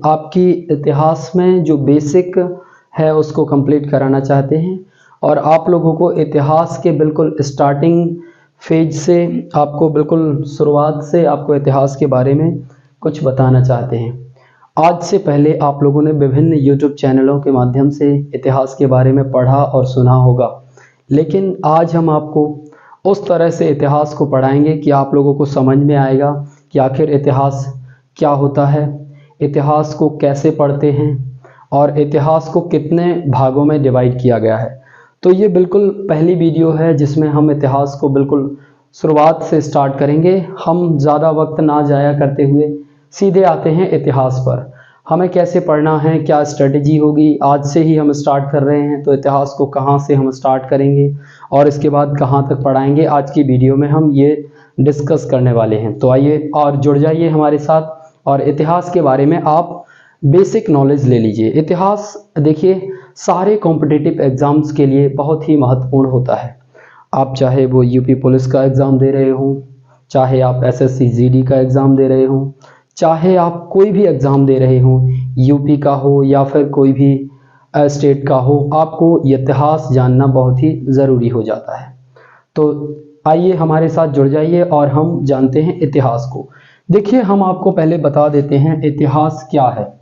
आपकी इतिहास में जो बेसिक है उसको कंप्लीट कराना चाहते हैं और आप लोगों को इतिहास के बिल्कुल स्टार्टिंग फेज से आपको बिल्कुल शुरुआत से आपको इतिहास के बारे में कुछ बताना चाहते हैं। आज से पहले आप लोगों ने विभिन्न यूट्यूब चैनलों के माध्यम से इतिहास के बारे में पढ़ा और सुना होगा, लेकिन आज हम आपको उस तरह से इतिहास को पढ़ाएंगे कि आप लोगों को समझ में आएगा कि आखिर इतिहास क्या होता है, इतिहास को कैसे पढ़ते हैं और इतिहास को कितने भागों में डिवाइड किया गया है। तो ये बिल्कुल पहली वीडियो है जिसमें हम इतिहास को बिल्कुल शुरुआत से स्टार्ट करेंगे। हम ज़्यादा वक्त ना जाया करते हुए सीधे आते हैं इतिहास पर। हमें कैसे पढ़ना है, क्या स्ट्रेटजी होगी, आज से ही हम स्टार्ट कर रहे हैं तो इतिहास को कहाँ से हम स्टार्ट करेंगे और इसके बाद कहाँ तक पढ़ाएंगे, आज की वीडियो में हम ये डिस्कस करने वाले हैं। तो आइए और जुड़ जाइए हमारे साथ और इतिहास के बारे में आप बेसिक नॉलेज ले लीजिए। इतिहास देखिए सारे कॉम्पिटिटिव एग्ज़ाम्स के लिए बहुत ही महत्वपूर्ण होता है। आप चाहे वो यूपी पुलिस का एग्ज़ाम दे रहे हों, चाहे आप एसएससी जीडी का एग्ज़ाम दे रहे हों, चाहे आप कोई भी एग्ज़ाम दे रहे हों, यूपी का हो या फिर कोई भी स्टेट का हो, आपको इतिहास जानना बहुत ही ज़रूरी हो जाता है। तो आइए हमारे साथ जुड़ जाइए और हम जानते हैं इतिहास को। देखिए हम आपको पहले बता देते हैं इतिहास क्या है,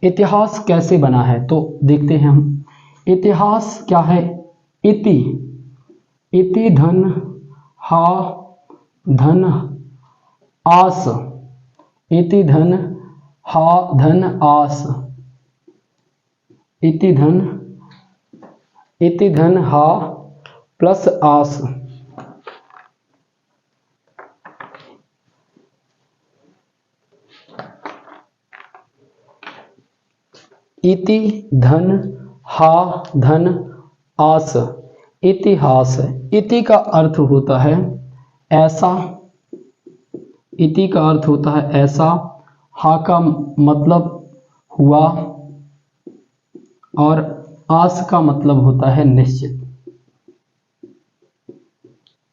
इतिहास कैसे बना है। तो देखते हैं हम इतिहास क्या है। इति इति धन हा धन आस, इति धन हा धन आस, इति धन हा प्लस आस। इति धन हा धन आस, इतिहास। इति का अर्थ होता है ऐसा, इति का अर्थ होता है ऐसा, हा का मतलब हुआ और आस का मतलब होता है निश्चित।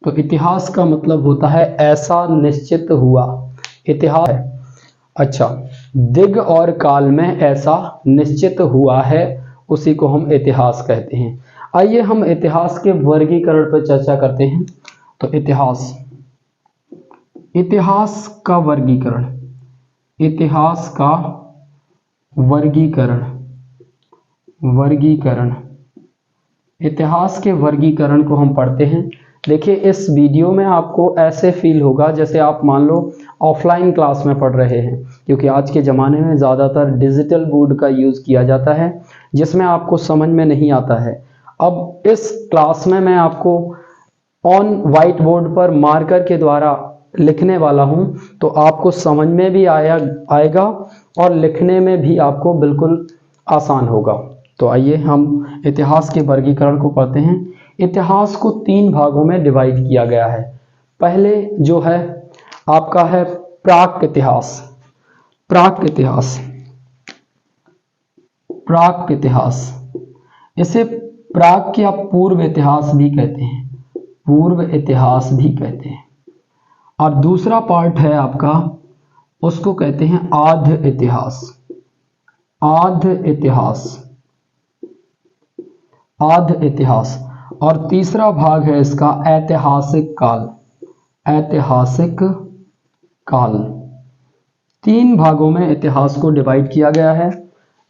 तो इतिहास का मतलब होता है ऐसा निश्चित हुआ, इतिहास है। अच्छा, दिग और काल में ऐसा निश्चित हुआ है, उसी को हम इतिहास कहते हैं। आइए हम इतिहास के वर्गीकरण पर चर्चा करते हैं। तो इतिहास का वर्गीकरण, इतिहास का वर्गीकरण, इतिहास के वर्गीकरण को हम पढ़ते हैं। देखिए इस वीडियो में आपको ऐसे फील होगा जैसे आप मान लो ऑफलाइन क्लास में पढ़ रहे हैं, क्योंकि आज के ज़माने में ज़्यादातर डिजिटल बोर्ड का यूज़ किया जाता है जिसमें आपको समझ में नहीं आता है। अब इस क्लास में मैं आपको ऑन वाइट बोर्ड पर मार्कर के द्वारा लिखने वाला हूं, तो आपको समझ में भी आएगा और लिखने में भी आपको बिल्कुल आसान होगा। तो आइए हम इतिहास के वर्गीकरण को पढ़ते हैं। इतिहास को 3 भागों में डिवाइड किया गया है। पहले जो है आपका है प्राक इतिहास। प्राक इतिहास, इसे प्राक या पूर्व इतिहास भी कहते हैं, पूर्व इतिहास भी कहते हैं। और दूसरा पार्ट है आपका, उसको कहते हैं आद्य इतिहास। आद्य इतिहास। और तीसरा भाग है इसका ऐतिहासिक काल। ऐतिहासिक काल। 3 भागों में इतिहास को डिवाइड किया गया है।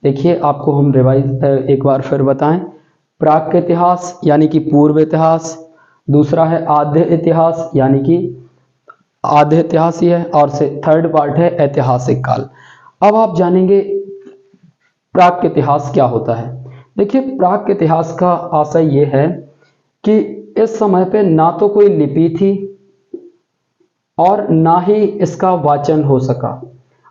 देखिए आपको हम रिवाइज एक बार फिर बताएं। प्राक इतिहास यानी कि पूर्व इतिहास, दूसरा है आद्य इतिहास यानी कि आद्य इतिहास ही है, और से थर्ड पार्ट है ऐतिहासिक काल। अब आप जानेंगे प्राक इतिहास क्या होता है। देखिए प्राक इतिहास का आशय ये है कि इस समय पे ना तो कोई लिपि थी और ना ही इसका वाचन हो सका।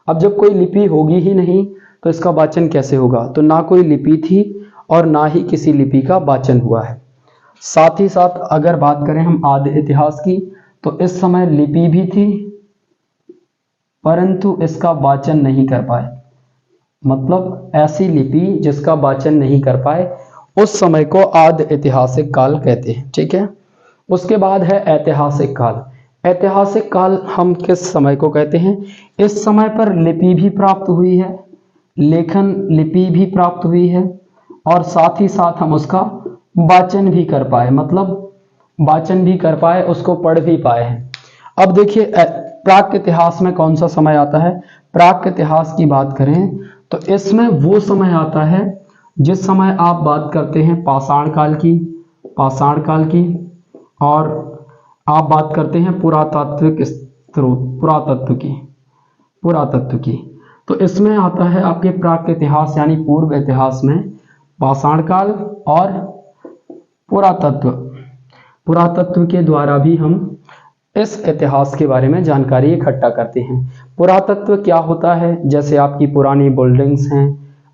अब जब कोई लिपि होगी ही नहीं तो इसका वाचन कैसे होगा। तो ना कोई लिपि थी और ना ही किसी लिपि का वाचन हुआ है। साथ ही साथ अगर बात करें हम आद्य इतिहास की, तो इस समय लिपि भी थी परंतु इसका वाचन नहीं कर पाए। मतलब ऐसी लिपि जिसका वाचन नहीं कर पाए, उस समय को आद्य ऐतिहासिक काल कहते हैं। ठीक है। उसके बाद है ऐतिहासिक काल। ऐतिहासिक काल हम किस समय को कहते हैं? इस समय पर लिपि भी प्राप्त हुई है, लेखन लिपि भी प्राप्त हुई है और साथ ही साथ हम उसका वाचन भी कर पाए, मतलब वाचन भी कर पाए, उसको पढ़ भी पाए हैं। अब देखिए प्राक इतिहास में कौन सा समय आता है। प्राक इतिहास की बात करें तो इसमें वो समय आता है जिस समय आप बात करते हैं पाषाण काल की, और आप बात करते हैं पुरातात्विक स्रोत, पुरातत्व की। तो इसमें आता है आपके प्राक इतिहास यानी पूर्व इतिहास में पाषाण काल और पुरातत्व के द्वारा भी हम इस इतिहास के बारे में जानकारी इकट्ठा करते हैं। पुरातत्व क्या होता है, जैसे आपकी पुरानी बिल्डिंग्स हैं,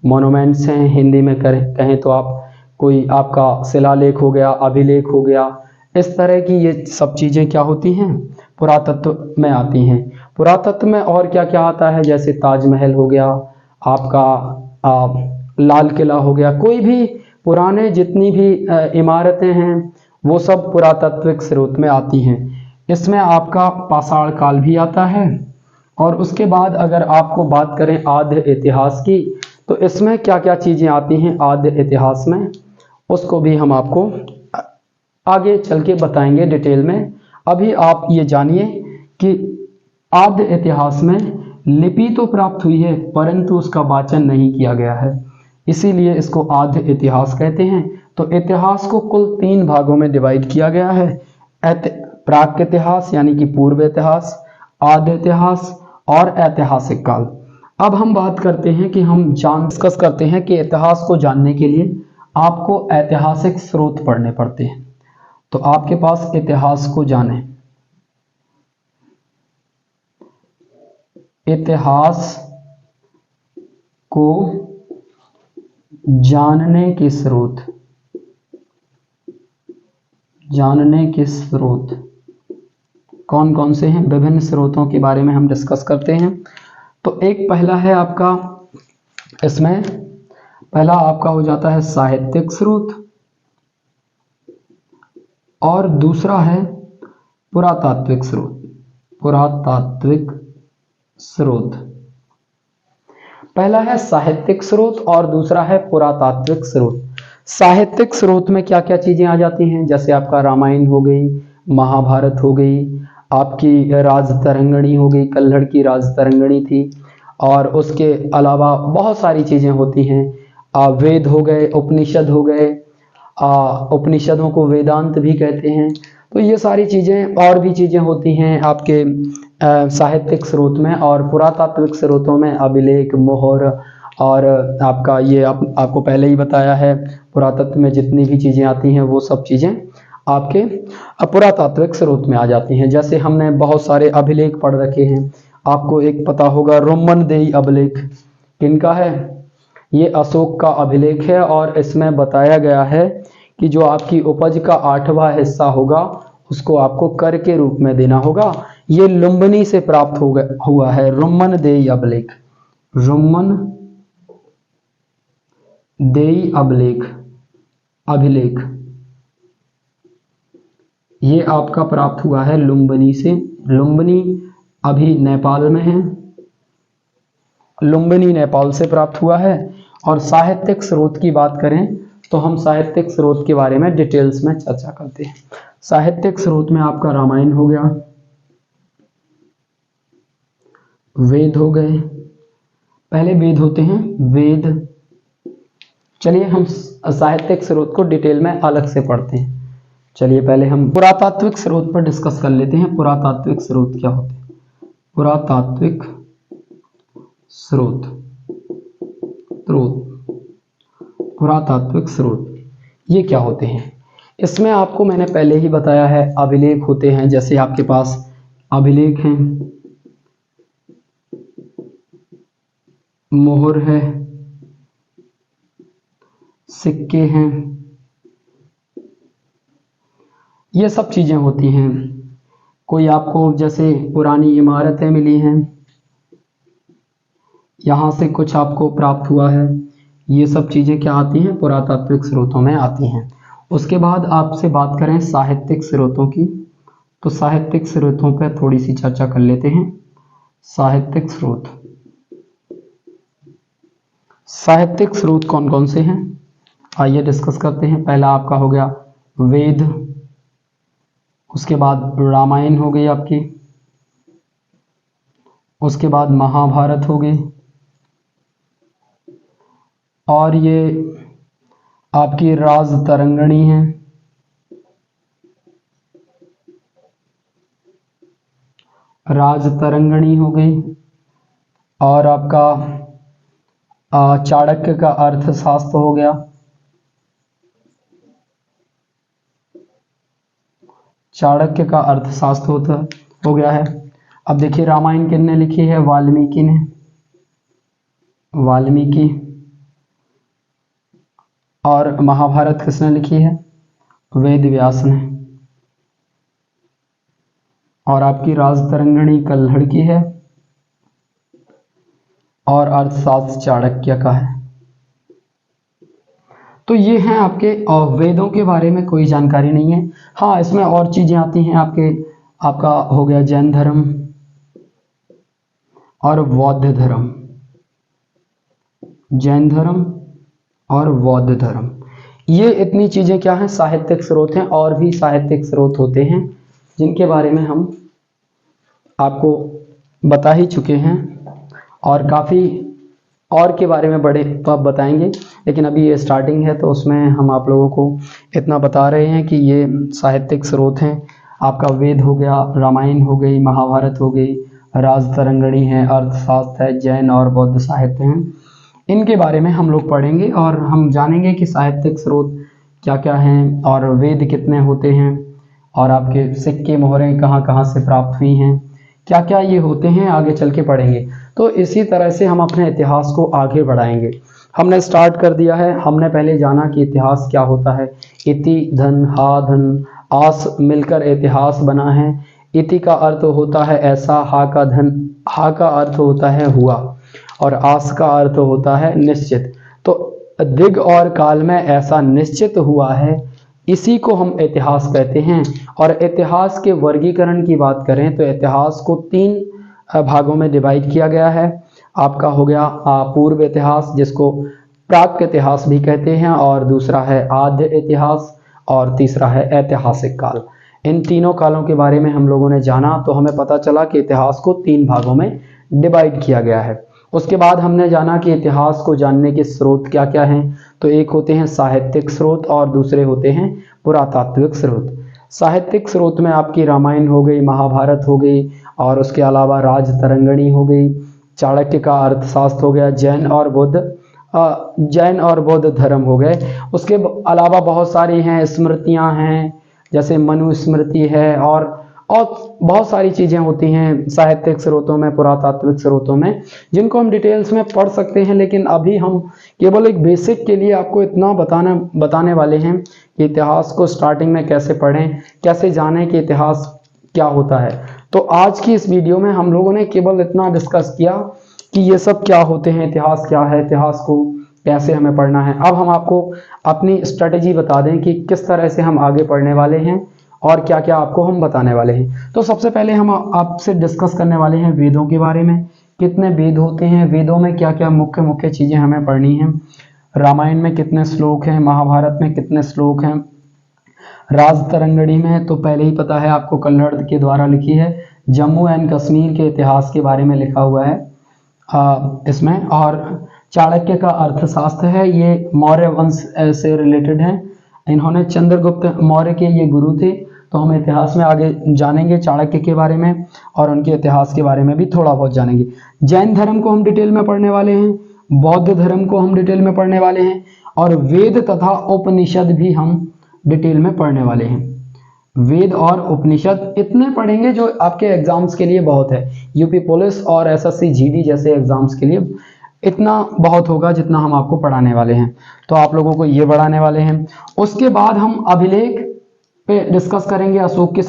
मोन्यूमेंट्स हैं, हिंदी में कहें तो आप कोई आपका शिलालेख हो गया, अभिलेख हो गया, इस तरह की ये सब चीज़ें क्या होती हैं, पुरातत्व में आती हैं। पुरातत्व में और क्या क्या आता है, जैसे ताजमहल हो गया, आपका लाल किला हो गया, कोई भी पुराने जितनी भी इमारतें हैं वो सब पुरातत्विक स्रोत में आती हैं। इसमें आपका पाषाण काल भी आता है। और उसके बाद अगर आपको बात करें आद्य इतिहास की, तो इसमें क्या क्या चीज़ें आती हैं आद्य इतिहास में, उसको भी हम आपको आगे चल के बताएंगे डिटेल में। अभी आप ये जानिए कि आद्य इतिहास में लिपि तो प्राप्त हुई है परंतु उसका वाचन नहीं किया गया है, इसीलिए इसको आद्य इतिहास कहते हैं। तो इतिहास को कुल 3 भागों में डिवाइड किया गया है, प्राक इतिहास यानी कि पूर्व इतिहास, आद्य इतिहास और ऐतिहासिक काल। अब हम बात करते हैं कि डिस्कस करते हैं कि इतिहास को जानने के लिए आपको ऐतिहासिक स्रोत पढ़ने पड़ते हैं। तो आपके पास इतिहास को जाने, इतिहास को जानने के स्रोत कौन कौन से हैं, विभिन्न स्रोतों के बारे में हम डिस्कस करते हैं। तो एक पहला है आपका, इसमें पहला आपका हो जाता है साहित्यिक स्रोत और दूसरा है पुरातात्विक स्रोत। पहला है साहित्यिक स्रोत और दूसरा है पुरातात्विक स्रोत। साहित्यिक स्रोत में क्या क्या चीजें आ जाती हैं, जैसे आपका रामायण हो गई, महाभारत हो गई, आपकी राजतरंगिणी हो गई, कल्हड़ की राजतरंगिणी थी, और उसके अलावा बहुत सारी चीजें होती हैं, वेद हो गए, उपनिषद हो गए, उपनिषदों को वेदांत भी कहते हैं। तो ये सारी चीजें और भी चीजें होती हैं आपके साहित्यिक स्रोत में। और पुरातात्विक स्रोतों में अभिलेख, मोहर और आपका ये आपको पहले ही बताया है, पुरातत्व में जितनी भी चीजें आती हैं वो सब चीजें आपके पुरातात्विक स्रोत में आ जाती हैं। जैसे हमने बहुत सारे अभिलेख पढ़ रखे हैं, आपको एक पता होगा रोमनदेई अभिलेख किनका है, ये अशोक का अभिलेख है और इसमें बताया गया है कि जो आपकी उपज का 8वां हिस्सा होगा उसको आपको कर के रूप में देना होगा। ये लुम्बिनी से प्राप्त हुआ है, रोमनदेई अभिलेख ये आपका प्राप्त हुआ है लुम्बिनी से। लुम्बिनी अभी नेपाल में है, लुम्बिनी नेपाल से प्राप्त हुआ है। और साहित्यिक स्रोत की बात करें तो हम साहित्यिक स्रोत के बारे में डिटेल्स में चर्चा करते हैं। साहित्यिक स्रोत में आपका रामायण हो गया, वेद हो गए, पहले वेद होते हैं, वेद। चलिए हम साहित्यिक स्रोत को डिटेल में अलग से पढ़ते हैं। चलिए पहले हम पुरातात्विक स्रोत पर डिस्कस कर लेते हैं। पुरातात्विक स्रोत क्या होते हैं, पुरातात्विक स्रोत ये क्या होते हैं। इसमें आपको मैंने पहले ही बताया है, अभिलेख होते हैं, जैसे आपके पास अभिलेख हैं, मोहर है, सिक्के हैं, ये सब चीजें होती हैं। कोई आपको जैसे पुरानी इमारतें मिली हैं, यहां से कुछ आपको प्राप्त हुआ है, ये सब चीजें क्या आती हैं, पुरातात्विक स्रोतों में आती हैं। उसके बाद आपसे बात करें साहित्यिक स्रोतों की, तो साहित्यिक स्रोतों पर थोड़ी सी चर्चा कर लेते हैं। साहित्यिक स्रोत साहित्यिक स्रोत कौन कौन से हैं, आइए डिस्कस करते हैं। पहला आपका हो गया वेद, उसके बाद रामायण हो गई आपकी, उसके बाद महाभारत हो गई, और ये आपकी राजतरंगिणी है, राजतरंगिणी हो गई, और आपका चाणक्य का अर्थशास्त्र हो गया, चाणक्य का अर्थशास्त्र हो गया है। अब देखिए रामायण किसने लिखी है, वाल्मीकि ने, वाल्मीकि। और महाभारत किसने लिखी है, वेद व्यास ने। और आपकी राजतरंगिणी कल्हड़ की है, और अर्थशास्त्र चाणक्य का है। तो ये हैं आपके वेदों के बारे में कोई जानकारी नहीं है। हाँ, इसमें और चीजें आती हैं आपका हो गया जैन धर्म और बौद्ध धर्म, जैन धर्म और बौद्ध धर्म, ये इतनी चीजें क्या हैं, साहित्यिक स्रोत हैं। और भी साहित्यिक स्रोत होते हैं जिनके बारे में हम आपको बता ही चुके हैं, और काफ़ी और के बारे में बड़े तो आप बताएंगे, लेकिन अभी ये स्टार्टिंग है तो उसमें हम आप लोगों को इतना बता रहे हैं कि ये साहित्यिक स्रोत हैं। आपका वेद हो गया, रामायण हो गई, महाभारत हो गई, राजतरंगिणी है, अर्थशास्त्र है, जैन और बौद्ध साहित्य हैं। इनके बारे में हम लोग पढ़ेंगे और हम जानेंगे कि साहित्यिक स्रोत क्या क्या हैं, और वेद कितने होते हैं, और आपके सिक्के मोहरें कहाँ कहाँ से प्राप्त हुई हैं, क्या क्या ये होते हैं, आगे चल के पढ़ेंगे। तो इसी तरह से हम अपने इतिहास को आगे बढ़ाएंगे। हमने स्टार्ट कर दिया है, हमने पहले जाना कि इतिहास क्या होता है। इति धन हा धन आस मिलकर इतिहास बना है। इति का अर्थ होता है ऐसा, हा का अर्थ होता है हुआ, और आस का अर्थ होता है निश्चित। तो दिग और काल में ऐसा निश्चित हुआ है, इसी को हम इतिहास कहते हैं। और इतिहास के वर्गीकरण की बात करें तो इतिहास को 3 भागों में डिवाइड किया गया है। आपका हो गया पूर्व इतिहास, जिसको प्राक इतिहास भी कहते हैं, और दूसरा है आद्य इतिहास, और तीसरा है ऐतिहासिक काल। इन तीनों कालों के बारे में हम लोगों ने जाना, तो हमें पता चला कि इतिहास को 3 भागों में डिवाइड किया गया है। उसके बाद हमने जाना कि इतिहास को जानने के स्रोत क्या क्या हैं। तो एक होते हैं साहित्यिक स्रोत और दूसरे होते हैं पुरातात्विक स्रोत। साहित्यिक स्रोत में आपकी रामायण हो गई, महाभारत हो गई, और उसके अलावा राजतरंगिणी हो गई, चाणक्य का अर्थशास्त्र हो गया, जैन और बौद्ध धर्म हो गए। उसके अलावा बहुत सारी हैं, स्मृतियां हैं, जैसे मनुस्मृति है, और बहुत सारी चीज़ें होती हैं साहित्यिक स्रोतों में, पुरातात्विक स्रोतों में, जिनको हम डिटेल्स में पढ़ सकते हैं। लेकिन अभी हम केवल एक बेसिक के लिए आपको इतना बताने वाले हैं कि इतिहास को स्टार्टिंग में कैसे पढ़ें, कैसे जानें कि इतिहास क्या होता है। तो आज की इस वीडियो में हम लोगों ने केवल इतना डिस्कस किया कि ये सब क्या होते हैं, इतिहास क्या है, इतिहास को कैसे हमें पढ़ना है। अब हम आपको अपनी स्ट्रेटेजी बता दें कि किस तरह से हम आगे पढ़ने वाले हैं और क्या क्या आपको हम बताने वाले हैं। तो सबसे पहले हम आपसे डिस्कस करने वाले हैं वेदों के बारे में। कितने वेद होते हैं, वेदों में क्या क्या मुख्य मुख्य चीज़ें हमें पढ़नी हैं, रामायण में कितने श्लोक हैं, महाभारत में कितने श्लोक हैं, राजतरंगिणी में तो पहले ही पता है आपको, कल्हड़ के द्वारा लिखी है, जम्मू एंड कश्मीर के इतिहास के बारे में लिखा हुआ है इसमें। और चाणक्य का अर्थशास्त्र है, ये मौर्य वंश से रिलेटेड है। इन्होंने चंद्रगुप्त मौर्य के ये गुरु थे। तो हम इतिहास में आगे जानेंगे चाणक्य के बारे में, और उनके इतिहास के बारे में भी थोड़ा बहुत जानेंगे। जैन धर्म को हम डिटेल में पढ़ने वाले हैं, बौद्ध धर्म को हम डिटेल में पढ़ने वाले हैं, और वेद तथा उपनिषद भी हम डिटेल में पढ़ने वाले हैं। वेद और उपनिषद इतने पढ़ेंगे जो आपके एग्जाम्स के लिए बहुत है। यूपी पुलिस और एसएससी जीडी जैसे एग्जाम्स के लिए इतना बहुत होगा जितना हम आपको पढ़ाने वाले हैं। तो आप लोगों को ये पढ़ाने वाले हैं। उसके बाद हम अभिलेख पे डिस्कस करेंगे अशोक के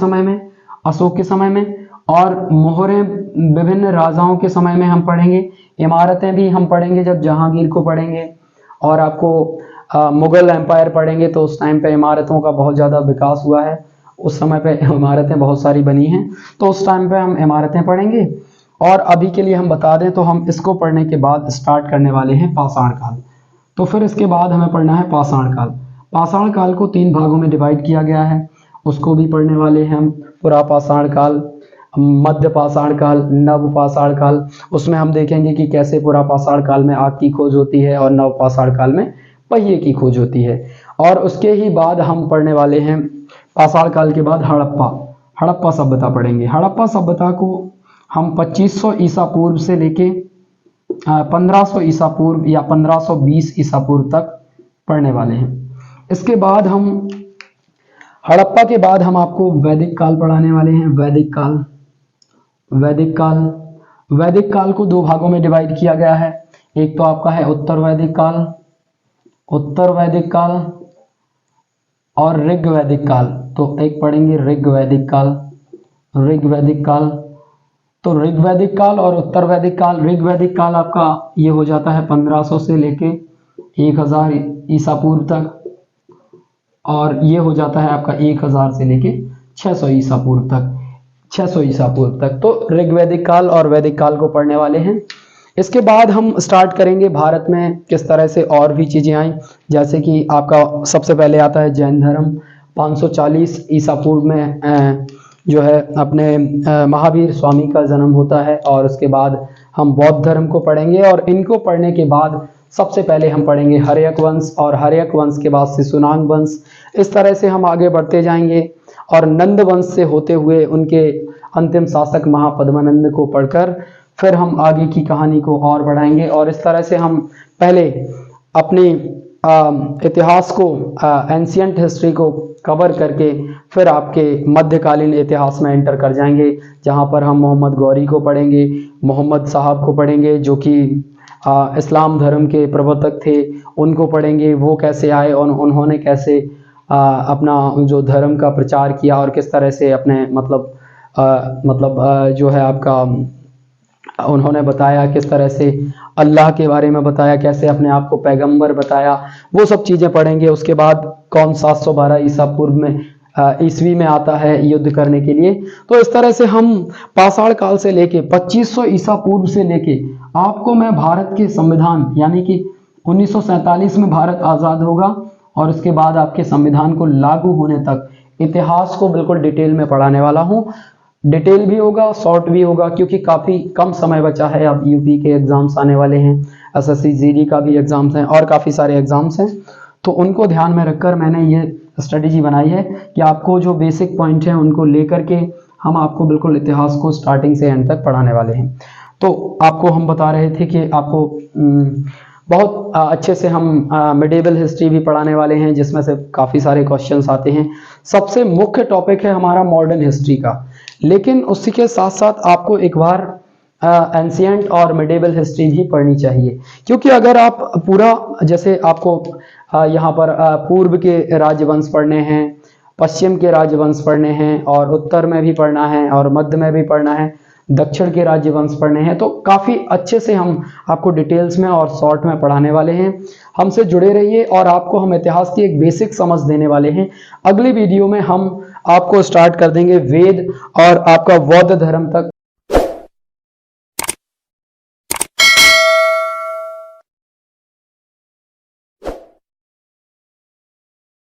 समय में, और मोहरें विभिन्न राजाओं के समय में हम पढ़ेंगे। इमारतें भी हम पढ़ेंगे जब जहांगीर को पढ़ेंगे, और आपको मुगल एम्पायर पढ़ेंगे तो उस टाइम पे इमारतों का बहुत ज़्यादा विकास हुआ है। उस समय पे इमारतें बहुत सारी बनी हैं, तो उस टाइम पे हम इमारतें पढ़ेंगे। और अभी के लिए हम बता दें तो हम इसको पढ़ने के बाद स्टार्ट करने वाले हैं पाषाण काल। तो फिर इसके बाद हमें पढ़ना है पाषाण काल। पाषाण काल को 3 भागों में डिवाइड किया गया है, उसको भी पढ़ने वाले हैं हम। पुरा पाषाण काल, मध्य पाषाण काल, नव पाषाण काल। उसमें हम देखेंगे कि कैसे पुरा पाषाण काल में आग की खोज होती है और नव पाषाण काल में पहिए की खोज होती है। और उसके ही बाद हम पढ़ने वाले हैं पाषाण काल के बाद हड़प्पा सभ्यता पढ़ेंगे। हड़प्पा सभ्यता को हम 2500 ईसा पूर्व से लेके 1500 ईसा पूर्व या 1520 ईसा पूर्व तक पढ़ने वाले हैं। इसके बाद हम हड़प्पा के बाद हम आपको वैदिक काल पढ़ाने वाले हैं। वैदिक काल को 2 भागों में डिवाइड किया गया है। एक तो आपका है उत्तर वैदिक काल और ऋग्वैदिक काल। तो एक पढ़ेंगे ऋग्वैदिक काल। तो ऋग्वैदिक काल और उत्तर वैदिक काल। ऋग्वैदिक काल आपका ये हो जाता है 1500 से लेके 1000 ईसा पूर्व तक, और ये हो जाता है आपका 1000 से लेके 600 ईसा पूर्व तक। तो ऋग्वैदिक काल और वैदिक काल को पढ़ने वाले हैं। इसके बाद हम स्टार्ट करेंगे भारत में किस तरह से और भी चीजें आई, जैसे कि आपका सबसे पहले आता है जैन धर्म। 540 ईसा पूर्व में जो है अपने महावीर स्वामी का जन्म होता है, और उसके बाद हम बौद्ध धर्म को पढ़ेंगे। और इनको पढ़ने के बाद सबसे पहले हम पढ़ेंगे हर्यक वंश, और हर्यक वंश के बाद शिशुनाग वंश। इस तरह से हम आगे बढ़ते जाएंगे और नंद वंश से होते हुए उनके अंतिम शासक महापद्मानंद को पढ़कर फिर हम आगे की कहानी को और बढ़ाएंगे। और इस तरह से हम पहले अपनी इतिहास को, एंशियंट हिस्ट्री को कवर करके फिर आपके मध्यकालीन इतिहास में एंटर कर जाएंगे, जहां पर हम मोहम्मद गौरी को पढ़ेंगे, मोहम्मद साहब को पढ़ेंगे जो कि इस्लाम धर्म के प्रवर्तक थे, उनको पढ़ेंगे। वो कैसे आए और उन्होंने कैसे अपना जो धर्म का प्रचार किया और किस तरह से अपने जो है आपका उन्होंने बताया, किस तरह से अल्लाह के बारे में बताया, कैसे अपने आप को पैगंबर बताया, वो सब चीज़ें पढ़ेंगे। उसके बाद कौन 712 ईसा पूर्व में ईस्वी में आता है युद्ध करने के लिए। तो इस तरह से हम पाषाण काल से लेके 2500 ईसा पूर्व से लेके आपको मैं भारत के संविधान, यानी कि 1947 में भारत आज़ाद होगा और उसके बाद आपके संविधान को लागू होने तक इतिहास को बिल्कुल डिटेल में पढ़ाने वाला हूँ। डिटेल भी होगा, शॉर्ट भी होगा, क्योंकि काफ़ी कम समय बचा है। अब यूपी के एग्जाम्स आने वाले हैं, एसएससी जीडी का भी एग्जाम्स हैं और काफ़ी सारे एग्जाम्स हैं। तो उनको ध्यान में रखकर मैंने ये स्ट्रेटेजी बनाई है कि आपको जो बेसिक पॉइंट हैं उनको लेकर के हम आपको बिल्कुल इतिहास को स्टार्टिंग से एंड तक पढ़ाने वाले हैं। तो आपको हम बता रहे थे कि आपको बहुत अच्छे से हम मिडिवल हिस्ट्री भी पढ़ाने वाले हैं, जिसमें से काफ़ी सारे क्वेश्चंस आते हैं। सबसे मुख्य टॉपिक है हमारा मॉडर्न हिस्ट्री का, लेकिन उसी के साथ साथ आपको एक बार एंशिएंट और मिडिवल हिस्ट्री भी पढ़नी चाहिए, क्योंकि अगर आप पूरा, जैसे आपको यहाँ पर पूर्व के राजवंश पढ़ने हैं, पश्चिम के राजवंश पढ़ने हैं, और उत्तर में भी पढ़ना है और मध्य में भी पढ़ना है, दक्षिण के राज्यवंश पढ़ने हैं, तो काफ़ी अच्छे से हम आपको डिटेल्स में और शॉर्ट में पढ़ाने वाले हैं। हमसे जुड़े रहिए और आपको हम इतिहास की एक बेसिक समझ देने वाले हैं। अगली वीडियो में हम आपको स्टार्ट कर देंगे वेद और आपका बौद्ध धर्म तक।